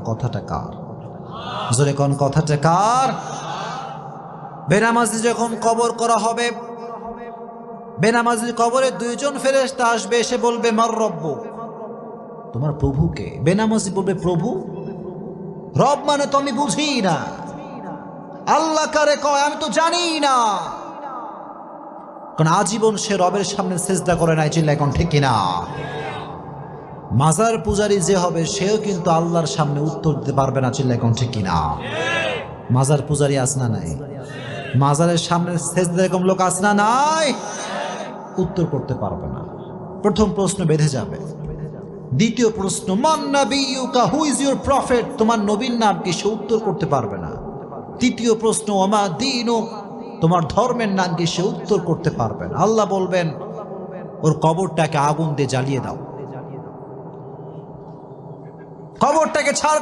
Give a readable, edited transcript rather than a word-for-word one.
কথাটা কার? জোরে কোন কথাটা কার? বেনামাজি যখন কবর করা হবে, বেনামাজির কবরে দুইজন ফেরেশতা আসবে, এসে বলবে মার রব্বু, তোমার প্রভুকে। বেনামাজি বলবে প্রভু? রব মানে তো আমি বুঝি না, আল্লাহ কারে কয় আমি তো জানি না। কারণ আজীবন সে রবের সামনে সিজদা করে নাই, চিল্লা এখন ঠিক কিনা? মাজার পূজারী যে হবে সেও কিন্তু আল্লাহর সামনে উত্তর দিতে পারবে না, চিল্লা এখন ঠিক কিনা? মাজার পূজারী আছে না নাই? মাজারের সামনে সিজদা এরকম লোক আছে না নাই? উত্তর করতে পারবে না। প্রথম প্রশ্ন বেঁধে যাবে। দ্বিতীয় প্রশ্ন মান নাবিয়ুকা, হু ইজ ইউর প্রফেট, তোমার নবীর নাম কি, সে উত্তর করতে পারবে না। তৃতীয় প্রশ্ন ওমা দীনুক, তোমার ধর্মের নাম কি, সে উত্তর করতে পারবে না। আল্লাহ বলবেন ওর কবরটাকে আগুন দিয়ে জ্বালিয়ে দাও, কবরটাকে ছাড়